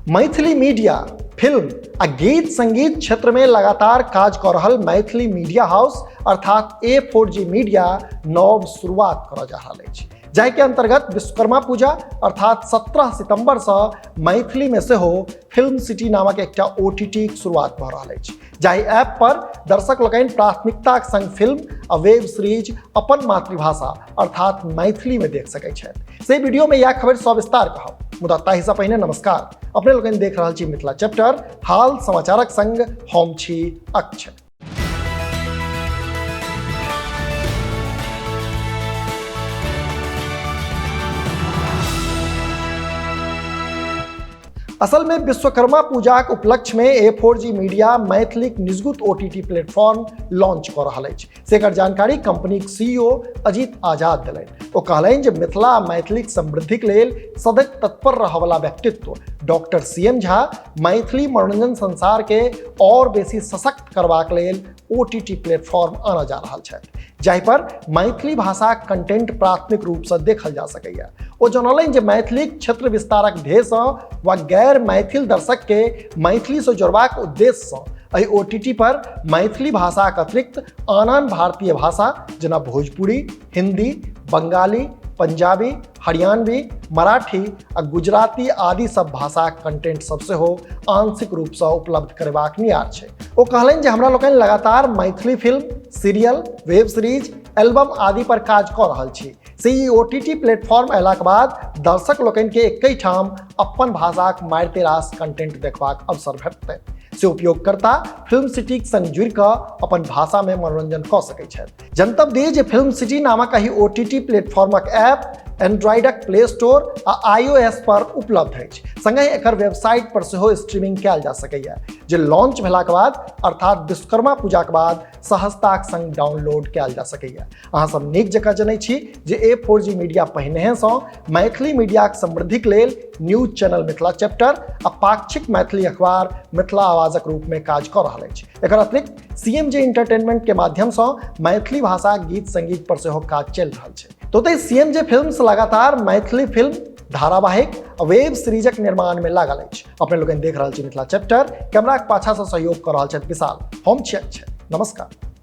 Maithili media film आ गीत संगीत क्षेत्र में लगातार काज कर रहल मैथिली मीडिया हाउस अर्थात A4G मीडिया नव शुरुआत कर जा रहा है, जाहि के अंतर्गत विश्वकर्मा पूजा अर्थात 17 सितंबर से मैथिली में से हो फिल्म सिटी नामक एक OTT शुरुआत भ रहा है, जाहि ऐप पर दर्शक लोकनि प्राथमिकता संग फिल्म आ वेब सीरीज अपन मातृभाषा अर्थात मैथिली में देख सकै छथि। से वीडियो में यह खबर सविस्तार कहब, मुदा ताहि से पहिने नमस्कार। अपने लोगन देख रहल छी मिथिला चैप्टर, हाल समाचारक संग हम छी अक्षय। असल में विश्वकर्मा पूजा के उपलक्ष्य में A4G मीडिया मैथिलीक निजगुत OTT प्लेटफॉर्म लॉन्च कर रहा है। सेकर जानकारी कंपनी के CEO अजीत आजाद दिलनि। ओ कहलनि जे मिथिला मैथिलीक समृद्धिक लेल सदैव तत्पर रहवला व्यक्तित्व डॉक्टर CM झा मैथिली मनोरंजन संसार के और बेसी सशक्त करबाक लेल OTT प्लेटफॉर्म आना जा रहा है, जाहि पर मैथिली भाषा कंटेंट प्राथमिक रूप से देखल जा सकैया। ओ जनौलनि जे मैथिली क्षेत्र विस्तारक ध्येय व गैर मैथिल दर्शक के मैथिली से जोड़बाक उद्देश्य से एहि OTT पर मैथिली भाषा के अतिरिक्त आन भारतीय भाषा जेना भोजपुरी, हिंदी, बंगाली, पंजाबी, हरियाणवी, मराठी आ गुजराती आदि सब भाषा कंटेंट सबसे हो आंशिक रूप से उपलब्ध करबाक नियार छै। ओ कहलनि जे हमरा लोकनि लगातार Maithili film, serial, web series, album आदि पर काज कऽ रहल छी। से ई OTT प्लेटफॉर्म अयलाक बाद दर्शक लोकनि के एकहि ठाम अपन भाषाक मारिते रास कंटेंट देखबाक अवसर भेटतै। से उपयोगकर्ता फिल्म सिटी संग जुड़ि कऽ अपन भाषा में मनोरंजन कऽ सकै छथि। जनतब दी जे फिल्म सिटी नामक एहि OTT प्लेटफॉर्मक ऐप एंड्रॉइडक प्ले स्टोर आ iOS पर उपलब्ध अछि। संगहि एकर वेबसाइट पर सेहो स्ट्रीमिंग कयल जा सकैया, जे लॉन्च भेलाक बाद अर्थात विश्वकर्मा पूजाक बाद सहजताक संग डाउनलोड कयल जा सकैया। अहाँ सब नीक जकाँ जनै छी जे A4G मीडिया पहिनेहे सँ मैथिली मीडियाक समृद्धिक लेल न्यूज चैनल मिथिला चैप्टर आ पाक्षिक मैथिली अखबार मिथिला आवाजक रूप में काज कऽ रहल अछि। एकर अतिरिक्त CMJ एंटरटेनमेंट के माध्यम से मैथिली भाषा गीत संगीत पर सेहो काज चल रहा है। तो CMJ फिल्म्स लगातार मैथिली फिल्म, धारावाहिक, वेब सीरीजक निर्माण में लागल अछि। अपने लोगन देख रहल छी मिथिला चैप्टर, कैमरा के पाछा से सहयोग कर रहल छथि विशाल। हम छी अक्षय, नमस्कार।